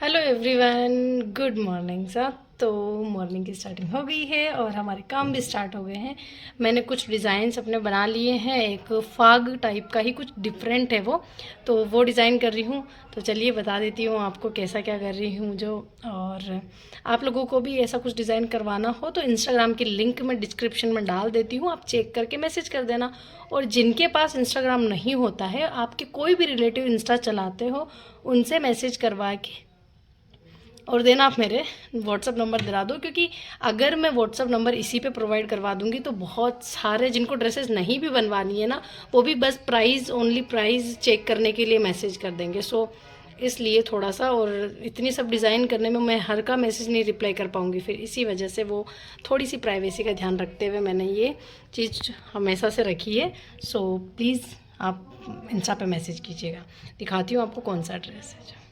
Hello everyone, good morning sir. तो morning की starting हो गई है और हमारे काम भी स्टार्ट हो गए हैं। मैंने कुछ डिज़ाइंस अपने बना लिए हैं। एक फाग टाइप का ही कुछ डिफरेंट है वो डिज़ाइन कर रही हूँ। तो चलिए बता देती हूँ आपको कैसा क्या कर रही हूँ जो। और आप लोगों को भी ऐसा कुछ डिज़ाइन करवाना हो तो इंस्टाग्राम की लिंक मैं डिस्क्रिप्शन में डाल देती हूँ, आप चेक करके मैसेज कर देना। और जिनके पास इंस्टाग्राम नहीं होता है, आपके कोई भी रिलेटिव इंस्टा चलाते हो, उनसे मैसेज करवा के और देना आप मेरे व्हाट्सअप नंबर दिला दो, क्योंकि अगर मैं व्हाट्सअप नंबर इसी पे प्रोवाइड करवा दूंगी तो बहुत सारे जिनको ड्रेसेस नहीं भी बनवानी है ना, वो भी बस प्राइस, ओनली प्राइस चेक करने के लिए मैसेज कर देंगे। सो इसलिए थोड़ा सा, और इतनी सब डिज़ाइन करने में मैं हर का मैसेज नहीं रिप्लाई कर पाऊँगी, फिर इसी वजह से वो थोड़ी सी प्राइवेसी का ध्यान रखते हुए मैंने ये चीज़ हमेशा से रखी है। सो प्लीज़ आप इंस्टा पे मैसेज कीजिएगा। दिखाती हूँ आपको कौन सा ड्रेस है।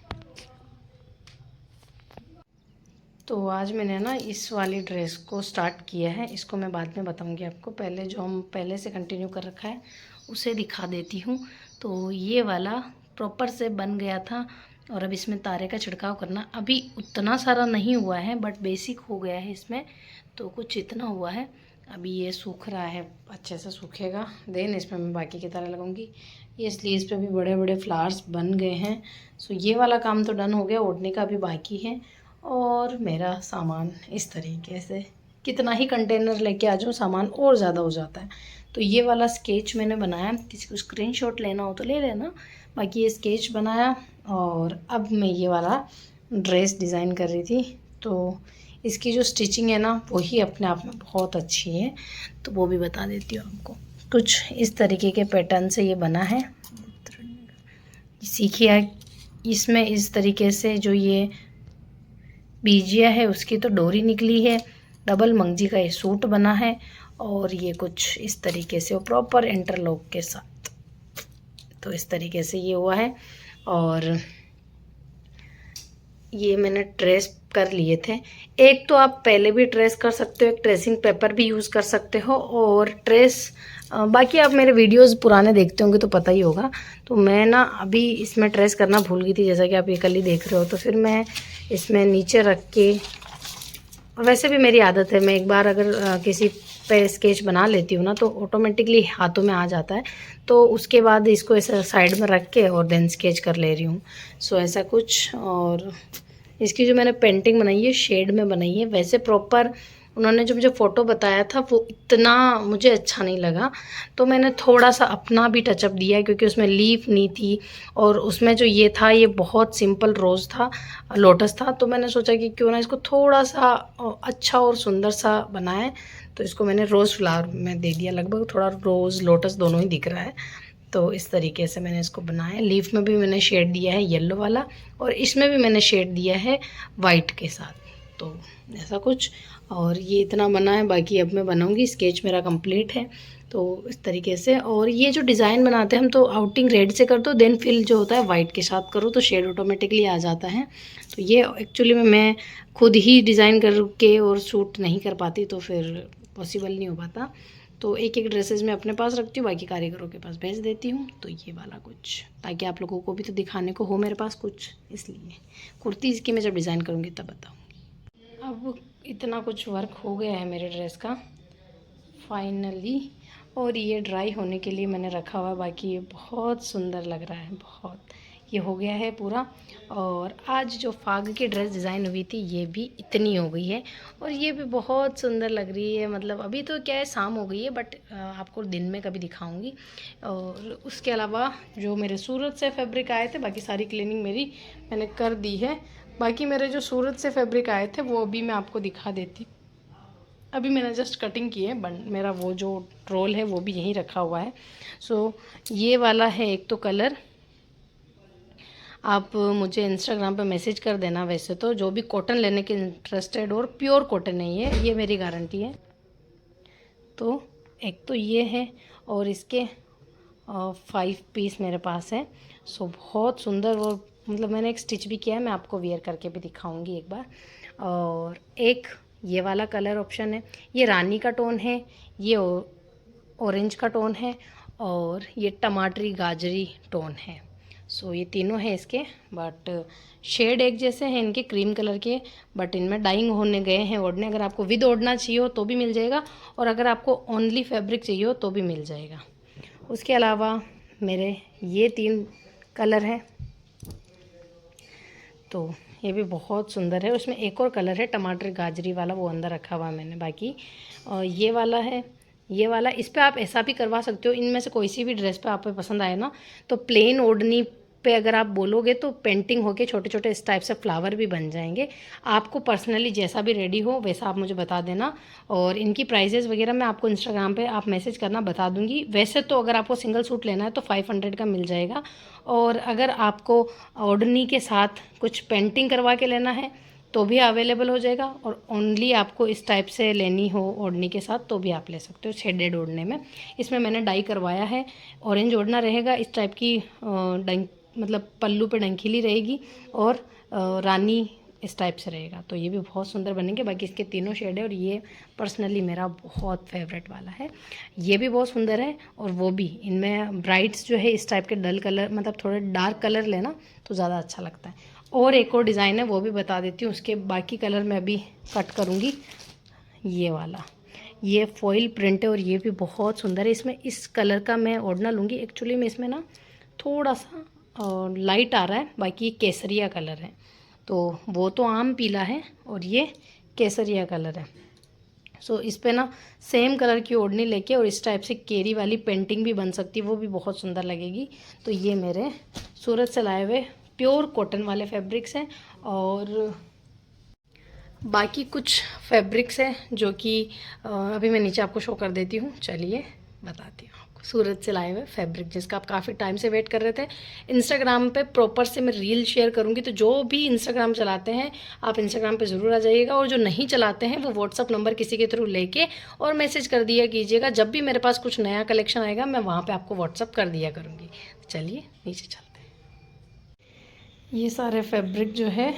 तो आज मैंने ना इस वाली ड्रेस को स्टार्ट किया है, इसको मैं बाद में बताऊंगी आपको। पहले जो हम पहले से कंटिन्यू कर रखा है उसे दिखा देती हूँ। तो ये वाला प्रॉपर से बन गया था और अब इसमें तारे का छिड़काव करना, अभी उतना सारा नहीं हुआ है बट बेसिक हो गया है इसमें, तो कुछ इतना हुआ है। अभी ये सूख रहा है, अच्छे से सूखेगा देन इसमें मैं बाकी की तारे लगाऊंगी। ये इसलिए इस पर भी बड़े बड़े फ्लावर्स बन गए हैं। सो ये वाला काम तो डन हो गया, ओढ़ने का भी बाकी है। और मेरा सामान इस तरीके से, कितना ही कंटेनर लेके आ जाऊँ सामान और ज़्यादा हो जाता है। तो ये वाला स्केच मैंने बनाया, किसी को स्क्रीनशॉट लेना हो तो ले लेना। बाकी ये स्केच बनाया और अब मैं ये वाला ड्रेस डिज़ाइन कर रही थी। तो इसकी जो स्टिचिंग है ना, वही अपने आप में बहुत अच्छी है, तो वो भी बता देती हूँ आपको। कुछ इस तरीके के पैटर्न से ये बना है, सीखिए। इसमें इस तरीके से जो ये बीजिया है उसकी तो डोरी निकली है, डबल मंगजी का ये सूट बना है और ये कुछ इस तरीके से प्रॉपर इंटरलॉक के साथ, तो इस तरीके से ये हुआ है। और ये मैंने ट्रेस कर लिए थे। एक तो आप पहले भी ट्रेस कर सकते हो, एक ट्रेसिंग पेपर भी यूज़ कर सकते हो और ट्रेस बाकी आप मेरे वीडियोस पुराने देखते होंगे तो पता ही होगा। तो मैं ना अभी इसमें ट्रेस करना भूल गई थी, जैसा कि आप ये कल ही देख रहे हो, तो फिर मैं इसमें नीचे रख के, वैसे भी मेरी आदत है, मैं एक बार अगर किसी पे स्केच बना लेती हूँ ना तो ऑटोमेटिकली हाथों में आ जाता है, तो उसके बाद इसको ऐसा साइड में रख के और देन स्केच कर ले रही हूँ। सो ऐसा कुछ। और इसकी जो मैंने पेंटिंग बनाई है शेड में बनाई है, वैसे प्रॉपर उन्होंने जो मुझे फ़ोटो बताया था वो इतना मुझे अच्छा नहीं लगा, तो मैंने थोड़ा सा अपना भी टचअप दिया है, क्योंकि उसमें लीफ नहीं थी और उसमें जो ये था ये बहुत सिंपल रोज़ था, लोटस था। तो मैंने सोचा कि क्यों ना इसको थोड़ा सा अच्छा और सुंदर सा बनाए, तो इसको मैंने रोज़ फ्लावर में दे दिया, लगभग थोड़ा रोज़ लोटस दोनों ही दिख रहा है। तो इस तरीके से मैंने इसको बनाया। लीफ में भी मैंने शेड दिया है येलो वाला और इसमें भी मैंने शेड दिया है वाइट के साथ, तो ऐसा कुछ। और ये इतना बना है, बाकी अब मैं बनाऊंगी। स्केच मेरा कंप्लीट है, तो इस तरीके से। और ये जो डिज़ाइन बनाते हैं हम, तो आउटिंग रेड से कर दो, देन फिल जो होता है वाइट के साथ करो तो शेड ऑटोमेटिकली आ जाता है। तो ये एक्चुअली में मैं खुद ही डिज़ाइन करके और शूट नहीं कर पाती, तो फिर पॉसिबल नहीं हो पाता। तो एक एक ड्रेसेस मैं अपने पास रखती हूँ, बाकी कारीगरों के पास भेज देती हूँ। तो ये वाला कुछ, ताकि आप लोगों को भी तो दिखाने को हो मेरे पास कुछ, इसलिए। कुर्ती इसकी मैं जब डिज़ाइन करूँगी तब बताऊँगी। अब इतना कुछ वर्क हो गया है मेरे ड्रेस का फाइनली, और ये ड्राई होने के लिए मैंने रखा हुआ है। बाकी ये बहुत सुंदर लग रहा है, बहुत। ये हो गया है पूरा। और आज जो फाग की ड्रेस डिज़ाइन हुई थी ये भी इतनी हो गई है और ये भी बहुत सुंदर लग रही है। मतलब अभी तो क्या है, शाम हो गई है, बट आपको दिन में कभी दिखाऊंगी। और उसके अलावा जो मेरे सूरत से फैब्रिक आए थे, बाकी सारी क्लीनिंग मेरी मैंने कर दी है। बाकी मेरे जो सूरत से फैब्रिक आए थे वो अभी मैं आपको दिखा देती। अभी मैंने जस्ट कटिंग की है, मेरा वो जो रोल है वो भी यहीं रखा हुआ है। सो ये वाला है एक तो कलर। आप मुझे इंस्टाग्राम पे मैसेज कर देना, वैसे तो जो भी कॉटन लेने के इंटरेस्टेड और प्योर कॉटन नहीं है, ये मेरी गारंटी है। तो एक तो ये है और इसके 5 पीस मेरे पास है। सो बहुत सुंदर, और मतलब मैंने एक स्टिच भी किया है, मैं आपको वेयर करके भी दिखाऊंगी एक बार। और एक ये वाला कलर ऑप्शन है, ये रानी का टोन है, ये ऑरेंज का टोन है और ये टमाटरी गाजरी टोन है। सो ये तीनों हैं इसके, बट शेड एक जैसे हैं इनके क्रीम कलर के, बट इनमें डाइंग होने गए हैं ओढ़ने। अगर आपको विद ओढ़ना चाहिए हो तो भी मिल जाएगा, और अगर आपको ओनली फैब्रिक चाहिए हो तो भी मिल जाएगा। उसके अलावा मेरे ये 3 कलर हैं, तो ये भी बहुत सुंदर है। उसमें एक और कलर है टमाटर गाजरी वाला, वो अंदर रखा हुआ है मैंने। बाकी ये वाला है, ये वाला। इस पे आप ऐसा भी करवा सकते हो, इनमें से कोई सी भी ड्रेस पे आप पे पसंद आए ना, तो प्लेन ओढ़नी पे अगर आप बोलोगे तो पेंटिंग होके छोटे छोटे इस टाइप से फ्लावर भी बन जाएंगे। आपको पर्सनली जैसा भी रेडी हो वैसा आप मुझे बता देना, और इनकी प्राइजेज़ वगैरह मैं आपको इंस्टाग्राम पे आप मैसेज करना, बता दूंगी। वैसे तो अगर आपको सिंगल सूट लेना है तो 500 का मिल जाएगा, और अगर आपको ओढ़नी के साथ कुछ पेंटिंग करवा के लेना है तो भी अवेलेबल हो जाएगा, और ओनली आपको इस टाइप से लेनी हो ओढ़नी के साथ तो भी आप ले सकते हो शेडेड ओढ़ने में। इसमें मैंने डाई करवाया है, ऑरेंज ओढ़ना रहेगा, इस टाइप की मतलब पल्लू पे डंकीली रहेगी, और रानी इस टाइप से रहेगा, तो ये भी बहुत सुंदर बनेंगे। बाकी इसके तीनों शेड है, और ये पर्सनली मेरा बहुत फेवरेट वाला है, ये भी बहुत सुंदर है। और वो भी इनमें ब्राइट्स जो है इस टाइप के डल कलर, मतलब थोड़े डार्क कलर लेना तो ज़्यादा अच्छा लगता है। और एक और डिज़ाइन है वो भी बता देती हूँ, उसके बाकी कलर मैं अभी कट करूँगी। ये वाला, ये फॉइल प्रिंट है, और ये भी बहुत सुंदर है। इसमें इस कलर का मैं ओढ़ना लूँगी। एक्चुअली में इसमें ना थोड़ा सा लाइट आ रहा है, बाकी ये केसरिया कलर है, तो वो तो आम पीला है और ये केसरिया कलर है। सो इस पे ना सेम कलर की ओढ़नी लेके और इस टाइप से केरी वाली पेंटिंग भी बन सकती है, वो भी बहुत सुंदर लगेगी। तो ये मेरे सूरत से लाए हुए प्योर कॉटन वाले फैब्रिक्स हैं, और बाकी कुछ फैब्रिक्स हैं जो कि अभी मैं नीचे आपको शो कर देती हूँ। चलिए बताती हूँ आपको। सूरत से लाए हुए फैब्रिक जिसका आप काफ़ी टाइम से वेट कर रहे थे। इंस्टाग्राम पे प्रॉपर से मैं रील शेयर करूँगी, तो जो भी इंस्टाग्राम चलाते हैं आप इंस्टाग्राम पे ज़रूर आ जाइएगा, और जो नहीं चलाते हैं वो व्हाट्सअप नंबर किसी के थ्रू लेके और मैसेज कर दिया कीजिएगा। जब भी मेरे पास कुछ नया कलेक्शन आएगा मैं वहाँ पर आपको व्हाट्सअप कर दिया करूँगी। चलिए नीचे चलते हैं। ये सारे फैब्रिक जो है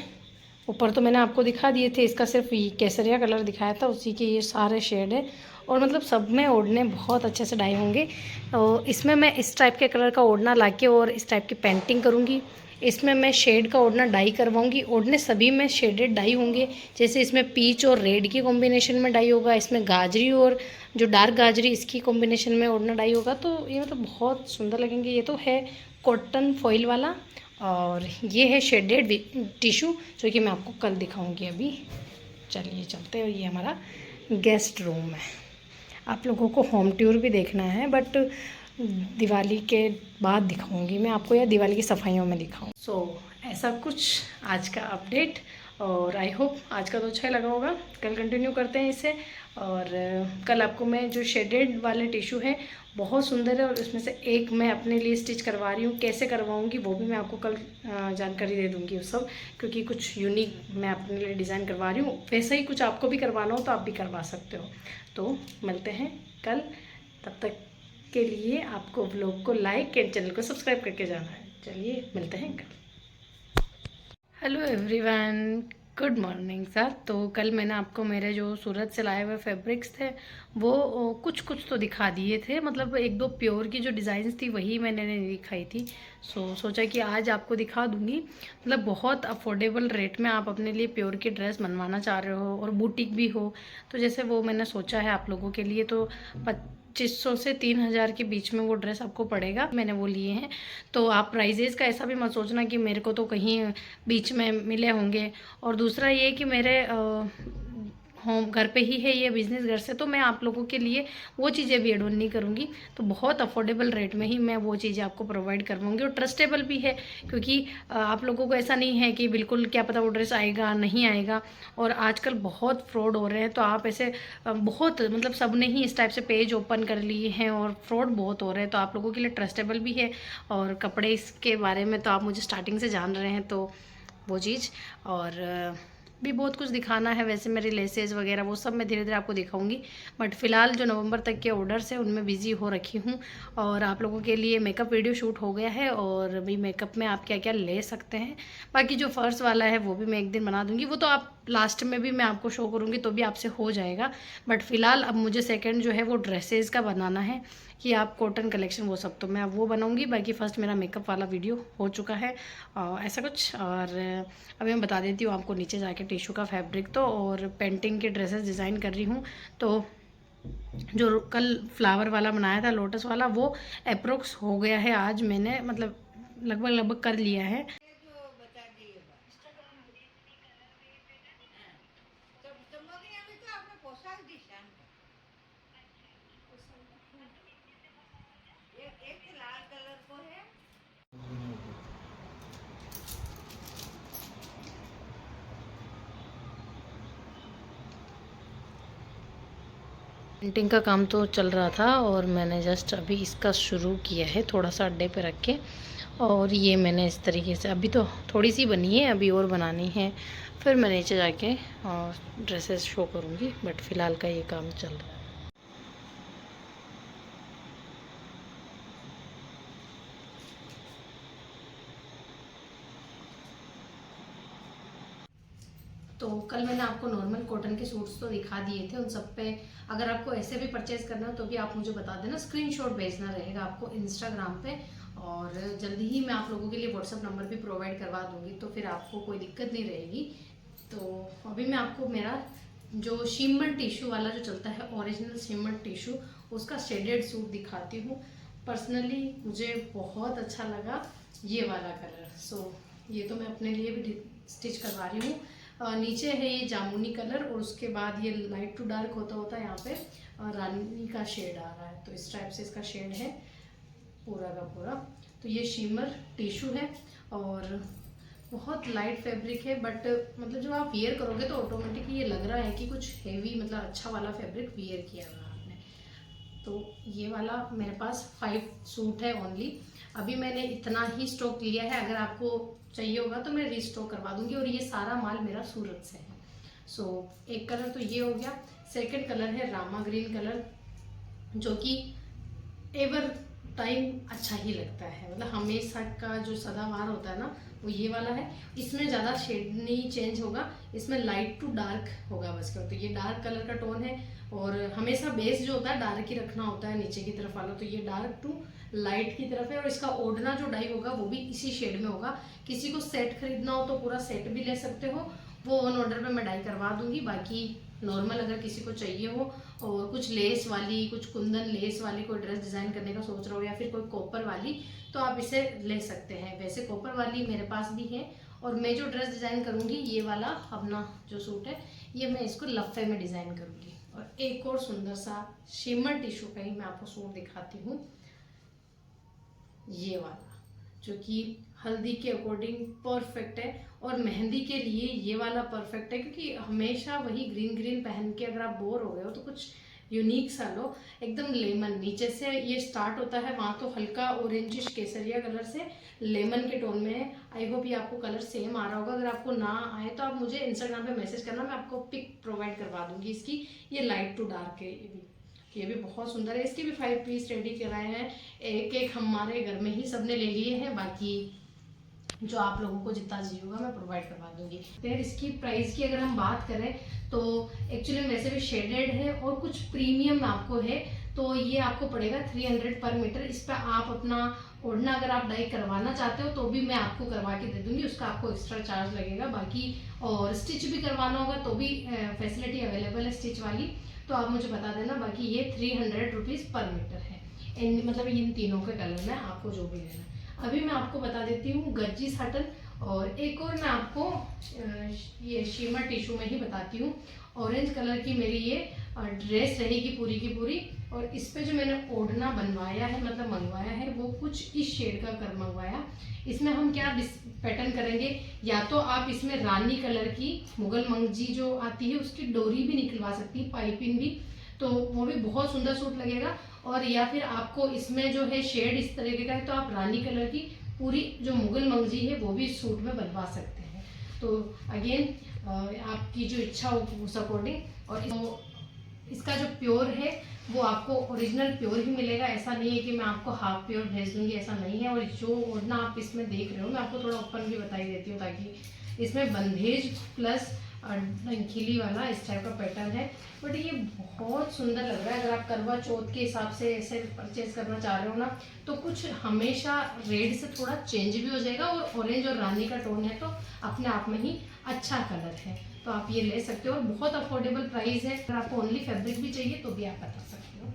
ऊपर तो मैंने आपको दिखा दिए थे, इसका सिर्फ ये केसरिया कलर दिखाया था, उसी के ये सारे शेड है, और मतलब सब में ओढ़ने बहुत अच्छे से डाई होंगे। और इसमें मैं इस टाइप के कलर का ओढ़ना लाके और इस टाइप की पेंटिंग करूँगी। इसमें मैं शेड का ओढ़ना डाई करवाऊँगी। ओढ़ने सभी में शेडेड डाई होंगे, जैसे इसमें पीच और रेड की कॉम्बिनेशन में डाई होगा, इसमें गाजरी और जो डार्क गाजरी इसकी कॉम्बिनेशन में ओढ़ना डाई होगा। तो ये मतलब बहुत सुंदर लगेंगे। ये तो है कॉटन फॉइल वाला, और ये है शेडेड टिशू जो कि मैं आपको कल दिखाऊंगी। अभी चलिए चलते हैं। ये हमारा गेस्ट रूम है। आप लोगों को होम टूर भी देखना है, बट दिवाली के बाद दिखाऊंगी मैं आपको, या दिवाली की सफाइयों में दिखाऊँ। सो ऐसा कुछ आज का अपडेट, और आई होप आज का तो अच्छा लगा होगा। कल कंटिन्यू करते हैं इसे, और कल आपको मैं जो शेडेड वाले टिशू है बहुत सुंदर है, और उसमें से एक मैं अपने लिए स्टिच करवा रही हूँ। कैसे करवाऊँगी वो भी मैं आपको कल जानकारी दे दूँगी उस सब, क्योंकि कुछ यूनिक मैं अपने लिए डिज़ाइन करवा रही हूँ। वैसे ही कुछ आपको भी करवाना हो तो आप भी करवा सकते हो। तो मिलते हैं कल, तब तक के लिए आपको व्लॉग को लाइक एंड चैनल को सब्सक्राइब करके जाना है। चलिए मिलते हैं कल। Hello everyone, good morning sir. तो कल मैंने आपको मेरे जो सूरत से लाए हुए फैब्रिक्स थे वो कुछ तो दिखा दिए थे, मतलब एक दो प्योर की जो डिज़ाइंस थी वही मैंने नहीं दिखाई थी। सोचा कि आज आपको दिखा दूंगी। मतलब बहुत अफोर्डेबल रेट में आप अपने लिए प्योर की ड्रेस बनवाना चाह रहे हो और बुटीक भी हो, तो जैसे वो मैंने सोचा है आप लोगों के लिए। तो 2500 से 3000 के बीच में वो ड्रेस आपको पड़ेगा, मैंने वो लिए हैं। तो आप प्राइजेज़ का ऐसा भी मत सोचना कि मेरे को तो कहीं बीच में मिले होंगे। और दूसरा ये कि मेरे होम घर पे ही है ये बिज़नेस घर से, तो मैं आप लोगों के लिए वो चीज़ें भी एड ऑन नहीं करूँगी। तो बहुत अफोर्डेबल रेट में ही मैं वो चीज़ें आपको प्रोवाइड करवाऊँगी, और ट्रस्टेबल भी है, क्योंकि आप लोगों को ऐसा नहीं है कि बिल्कुल क्या पता वो ड्रेस आएगा नहीं आएगा। और आजकल बहुत फ्रॉड हो रहे हैं, तो आप ऐसे बहुत मतलब सब ने ही इस टाइप से पेज ओपन कर लिए हैं और फ्रॉड बहुत हो रहे हैं। तो आप लोगों के लिए ट्रस्टेबल भी है, और कपड़े इसके बारे में तो आप मुझे स्टार्टिंग से जान रहे हैं, तो वो चीज़। और भी बहुत कुछ दिखाना है वैसे, मेरे लेसेस वगैरह वो सब मैं धीरे धीरे आपको दिखाऊंगी। बट फिलहाल जो नवंबर तक के ऑर्डर्स है उनमें बिजी हो रखी हूँ, और आप लोगों के लिए मेकअप वीडियो शूट हो गया है, और भी मेकअप में आप क्या क्या ले सकते हैं। बाकी जो फर्स्ट वाला है वो भी मैं एक दिन बना दूंगी, वो तो आप लास्ट में भी मैं आपको शो करूँगी तो भी आपसे हो जाएगा। बट फिलहाल अब मुझे सेकंड जो है वो ड्रेसेस का बनाना है कि आप कॉटन कलेक्शन वो सब तो मैं अब वो बनाऊँगी। बाकी फ़र्स्ट मेरा मेकअप वाला वीडियो हो चुका है ऐसा कुछ। और अभी मैं बता देती हूँ आपको नीचे जाके टिशू का फैब्रिक तो, और पेंटिंग के ड्रेसेस डिज़ाइन कर रही हूँ। तो जो कल फ्लावर वाला बनाया था लोटस वाला वो अप्रोक्स हो गया है, आज मैंने मतलब लगभग कर लिया है। पेंटिंग का काम तो चल रहा था और मैंने जस्ट अभी इसका शुरू किया है थोड़ा सा अड्डे पे रख के। और ये मैंने इस तरीके से अभी तो थोड़ी सी बनी है, अभी और बनानी है, फिर मैं नीचे जाके ड्रेसेस शो करूँगी। बट फ़िलहाल का ये काम चल रहा है। तो कल मैंने आपको नॉर्मल कॉटन के सूट्स तो दिखा दिए थे, उन सब पे अगर आपको ऐसे भी परचेज करना हो तो भी आप मुझे बता देना, स्क्रीनशॉट भेजना रहेगा आपको इंस्टाग्राम पे, और जल्दी ही मैं आप लोगों के लिए व्हाट्सअप नंबर भी प्रोवाइड करवा दूंगी, तो फिर आपको कोई दिक्कत नहीं रहेगी। तो अभी मैं आपको मेरा जो शिमर टिश्यू वाला जो चलता है, ओरिजिनल शिमर टिश्यू, उसका शेडेड सूट दिखाती हूँ। पर्सनली मुझे बहुत अच्छा लगा ये वाला कलर। सो ये तो मैं अपने लिए भी स्टिच करवा रही हूँ। नीचे है ये जामुनी कलर और उसके बाद ये लाइट टू डार्क होता होता है, यहाँ पे रानी का शेड आ रहा है, तो इस टाइप से इसका शेड है पूरा का पूरा। तो ये शिमर टिश्यू है और बहुत लाइट फैब्रिक है, बट मतलब जब आप वियर करोगे तो ऑटोमेटिकली ये लग रहा है कि कुछ हेवी मतलब अच्छा वाला फैब्रिक वियर किया हुआ आपने। तो ये वाला मेरे पास 5 सूट है ओनली। अभी मैंने इतना ही स्टॉक लिया है, अगर आपको चाहिए होगा तो मैं रीस्टॉक करवा दूंगी। और ये सारा माल मेरा सूरत से है। सो एक कलर तो ये हो गया। सेकंड कलर है रामा ग्रीन कलर, जो कि एवर टाइम अच्छा ही लगता है, मतलब हमेशा का जो सदाबहार होता है ना वो ये वाला है। इसमें ज़्यादा शेड नहीं चेंज होगा, इसमें लाइट टू डार्क होगा बस क्या। तो ये डार्क कलर का टोन है और हमेशा बेस जो होता है डार्क ही रखना होता है नीचे की तरफ वाला, तो ये डार्क टू लाइट की तरफ है। और इसका ओढ़ना जो डाई होगा वो भी इसी शेड में होगा। किसी को सेट खरीदना हो तो पूरा सेट भी ले सकते हो, वो ऑन ऑर्डर पे मैं डाई करवा दूंगी। बाकी नॉर्मल अगर किसी को चाहिए हो और कुछ लेस वाली, कुछ कुंदन लेस वाली कोई ड्रेस डिज़ाइन करने का सोच रहे हो, या फिर कोई कॉपर वाली, तो आप इसे ले सकते हैं। वैसे कॉपर वाली मेरे पास भी है। और मैं जो ड्रेस डिज़ाइन करूँगी ये वाला अपना जो सूट है, ये मैं इसको लफे में डिज़ाइन करूँगी। और एक और सुंदर सा शिमर टिश्यू का ही मैं आपको सूट दिखाती हूँ, ये वाला, जो कि हल्दी के अकॉर्डिंग परफेक्ट है और मेहंदी के लिए ये वाला परफेक्ट है। क्योंकि हमेशा वही ग्रीन ग्रीन पहन के अगर आप बोर हो गए हो तो कुछ यूनिक सा लो। एकदम लेमन नीचे से ये स्टार्ट होता है, वहाँ तो हल्का ऑरेंजिश केसरिया कलर से लेमन के टोन में है। आई होप ये आपको कलर सेम आ रहा होगा। अगर आपको ना आए तो आप मुझे इंस्टाग्राम पे मैसेज करना, मैं आपको पिक प्रोवाइड करवा दूंगी इसकी। ये लाइट टू डार्क है, ये भी बहुत सुंदर है। इसके भी 5 पीस रेडी कराए हैं, एक एक हमारे घर में ही सबने ले लिए हैं। बाकी जो आप लोगों को जितना चाहिए होगा मैं प्रोवाइड करवा दूंगी। फिर इसकी प्राइस की अगर हम बात करें तो एक्चुअली वैसे भी शेडेड है और कुछ प्रीमियम आपको है, तो ये आपको पड़ेगा 300 पर मीटर। इस पर आप अपना ओढ़ना अगर आप डाई करवाना चाहते हो तो भी मैं आपको करवा के दे दूंगी, उसका आपको एक्स्ट्रा चार्ज लगेगा। बाकी और स्टिच भी करवाना होगा तो भी फैसिलिटी अवेलेबल है स्टिच वाली, तो आप मुझे बता देना। बाकी ये 300 रुपीज़ पर मीटर है, मतलब इन तीनों के कलर में आपको जो भी लेना। अभी मैं आपको बता देती हूँ गज्जी साटन, और एक और मैं आपको ये शिमर टिश्यू में ही बताती हूँ। ऑरेंज कलर की मेरी ये ड्रेस रहेगी पूरी की पूरी, और इस पे जो मैंने ओढ़ना बनवाया है मतलब मंगवाया है वो कुछ इस शेड का कर मंगवाया। इसमें हम क्या पैटर्न करेंगे, या तो आप इसमें रानी कलर की मुगल मंगजी जो आती है उसकी डोरी भी निकलवा सकती है, पाइपिंग भी, तो वो भी बहुत सुंदर सूट लगेगा। और या फिर आपको इसमें जो है शेड इस तरीके का है तो आप रानी कलर की पूरी जो मुगल मंगजी है वो भी सूट में बनवा सकते हैं। तो अगेन आपकी जो इच्छा हो उस अकॉर्डिंग। और इसका जो प्योर है वो आपको ओरिजिनल प्योर ही मिलेगा, ऐसा नहीं है कि मैं आपको हाफ प्योर भेज दूंगी, ऐसा नहीं है। और जो ओढ़ना आप इसमें देख रहे हो मैं आपको थोड़ा ओपन भी बताई देती हूँ, ताकि इसमें बंदेज प्लस खिली वाला इस टाइप का पैटर्न है, बट ये बहुत सुंदर लग रहा है। अगर आप करवा चौथ के हिसाब से ऐसे परचेज करना चाह रहे हो ना, तो कुछ हमेशा रेड से थोड़ा चेंज भी हो जाएगा, और ऑरेंज और रानी का टोन है तो अपने आप में ही अच्छा कलर है, तो आप ये ले सकते हो। और बहुत अफोर्डेबल प्राइस है। अगर आपको ओनली फैब्रिक भी चाहिए तो भी आप बता सकते हो।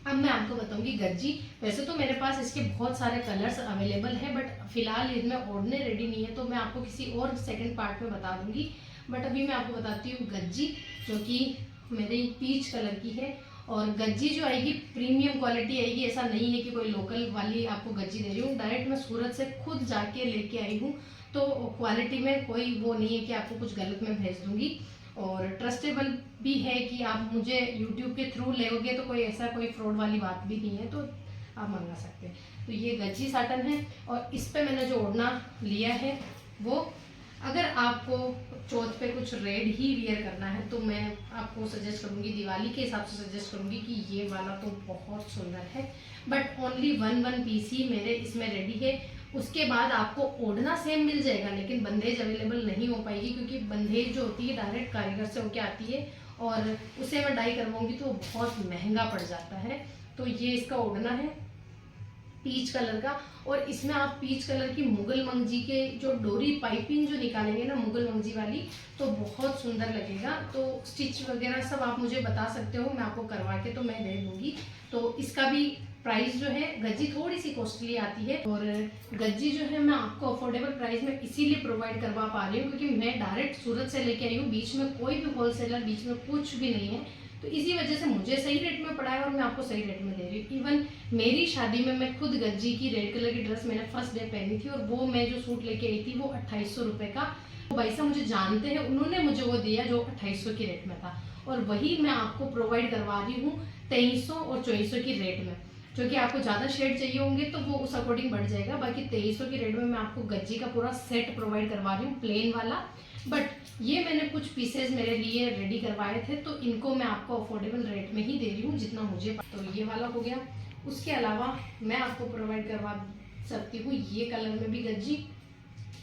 अब मैं आपको बताऊंगी गज्जी। वैसे तो मेरे पास इसके बहुत सारे कलर्स अवेलेबल है, बट फिलहाल इनमें ओढ़ने रेडी नहीं है, तो मैं आपको किसी और सेकंड पार्ट में बता दूंगी। बट अभी मैं आपको बताती हूँ गज्जी, जो कि मेरी पीच कलर की है। और गज्जी जो आएगी प्रीमियम क्वालिटी आएगी, ऐसा नहीं है कि कोई लोकल वाली आपको गज्जी दे रही हूँ। डायरेक्ट मैं सूरत से खुद जाके लेके आई हूँ, तो क्वालिटी में कोई वो नहीं है कि आपको कुछ गलत मैं भेज दूंगी। और ट्रस्टेबल भी है कि आप मुझे यूट्यूब के थ्रू लेोगे तो कोई ऐसा कोई फ्रॉड वाली बात भी नहीं है, तो आप मंगा सकते हैं। तो ये गज्जी साटन है, और इस पे मैंने जो ओढ़ना लिया है वो, अगर आपको चौथ पे कुछ रेड ही वियर करना है तो मैं आपको सजेस्ट करूंगी, दिवाली के हिसाब से सजेस्ट करूंगी कि ये वाला तो बहुत सुंदर है। बट ओनली वन पीस ही मेरे इसमें रेडी है। उसके बाद आपको ओढ़ना सेम मिल जाएगा, लेकिन बंदेज अवेलेबल नहीं हो पाएगी, क्योंकि बंदेज जो होती है डायरेक्ट कारीगर से होके आती है, और उसे मैं डाई करवाऊंगी तो बहुत महंगा पड़ जाता है। तो ये इसका ओढ़ना है पीच कलर का, और इसमें आप पीच कलर की मुगल मंगजी के जो डोरी पाइपिंग जो निकालेंगे ना मुगल मंगजी वाली, तो बहुत सुंदर लगेगा। तो स्टिच वगैरह सब आप मुझे बता सकते हो, मैं आपको करवा के तो मैं दे दूंगी। तो इसका भी प्राइस जो है, गज्जी थोड़ी सी कॉस्टली आती है, और गज्जी जो है मैं आपको अफोर्डेबल प्राइस में इसीलिए प्रोवाइड करवा पा रही हूँ क्योंकि मैं डायरेक्ट सूरत से लेके आई हूँ। बीच में कोई भी होलसेलर, बीच में कुछ भी नहीं है, तो इसी वजह से मुझे सही रेट में पड़ा है और मैं आपको सही रेट में दे रही हूँ। इवन मेरी शादी में मैं खुद गज्जी की रेड कलर की ड्रेस मैंने फर्स्ट डे पहनी थी, और वो मैं जो सूट लेके आई थी वो 2800 रुपये का। भाई साहब मुझे जानते हैं, उन्होंने मुझे वो दिया जो 2800 की रेट में था, और वही मैं आपको प्रोवाइड करवा रही हूँ 2300 और 2400 की रेट में। जो कि आपको ज़्यादा शेड चाहिए होंगे तो वो उस अकॉर्डिंग बढ़ जाएगा। बाकी 2300 की रेट में मैं आपको गज्जी का पूरा सेट प्रोवाइड करवा रही हूँ, प्लेन वाला। बट ये मैंने कुछ पीसेज मेरे लिए रेडी करवाए थे, तो इनको मैं आपको अफोर्डेबल रेट में ही दे रही हूँ जितना मुझे। तो ये वाला हो गया। उसके अलावा मैं आपको प्रोवाइड करवा सकती हूँ ये कलर में भी गज्जी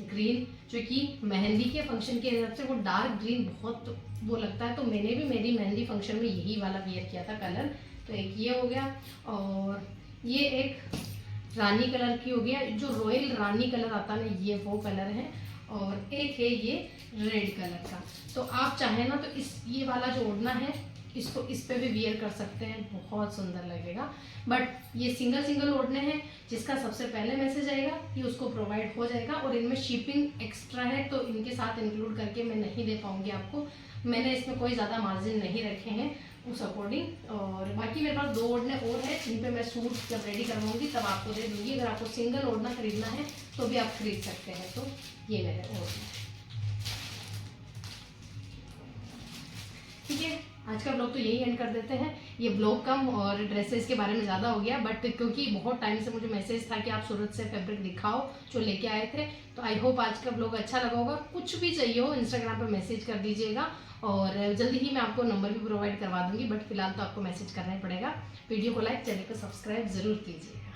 ग्रीन, जो कि मेहंदी के फंक्शन के हिसाब से वो डार्क ग्रीन बहुत वो लगता है, तो मैंने भी मेरी मेहंदी फंक्शन में यही वाला वियर किया था कलर। तो एक ये हो गया, और ये एक रानी कलर की हो गया, जो रॉयल रानी कलर आता है ना, ये वो कलर है। और एक है ये रेड कलर का। तो आप चाहे ना तो ये वाला जो ओढ़ना है इसको इस पे भी वियर कर सकते हैं, बहुत सुंदर लगेगा। बट ये सिंगल ओढ़ने हैं, जिसका सबसे पहले मैसेज आएगा ये उसको प्रोवाइड हो जाएगा, और इनमें शिपिंग एक्स्ट्रा है तो इनके साथ इंक्लूड करके मैं नहीं दे पाऊंगी आपको। मैंने इसमें कोई ज़्यादा मार्जिन नहीं रखे हैं उस अकॉर्डिंग। और बाकी मेरे पास 2 ओढ़ने और है, जिन पे मैं सूट जब रेडी करवाऊंगी तब आपको दे दूंगी। अगर आपको सिंगल ओढ़ना खरीदना है तो भी आप खरीद सकते हैं। तो ये मेरे ओढ़ने, ठीक है। आज का ब्लॉग तो यही एंड कर देते हैं। ये ब्लॉग कम और ड्रेसेस के बारे में ज़्यादा हो गया, बट क्योंकि बहुत टाइम से मुझे मैसेज था कि आप सूरत से फैब्रिक दिखाओ जो लेके आए थे, तो आई होप आज का ब्लॉग अच्छा लगा होगा। कुछ भी चाहिए हो इंस्टाग्राम पे मैसेज कर दीजिएगा, और जल्दी ही मैं आपको नंबर भी प्रोवाइड करवा दूंगी, बट फिलहाल तो आपको मैसेज करना ही पड़ेगा। वीडियो को लाइक, चैनल को सब्सक्राइब जरूर कीजिएगा।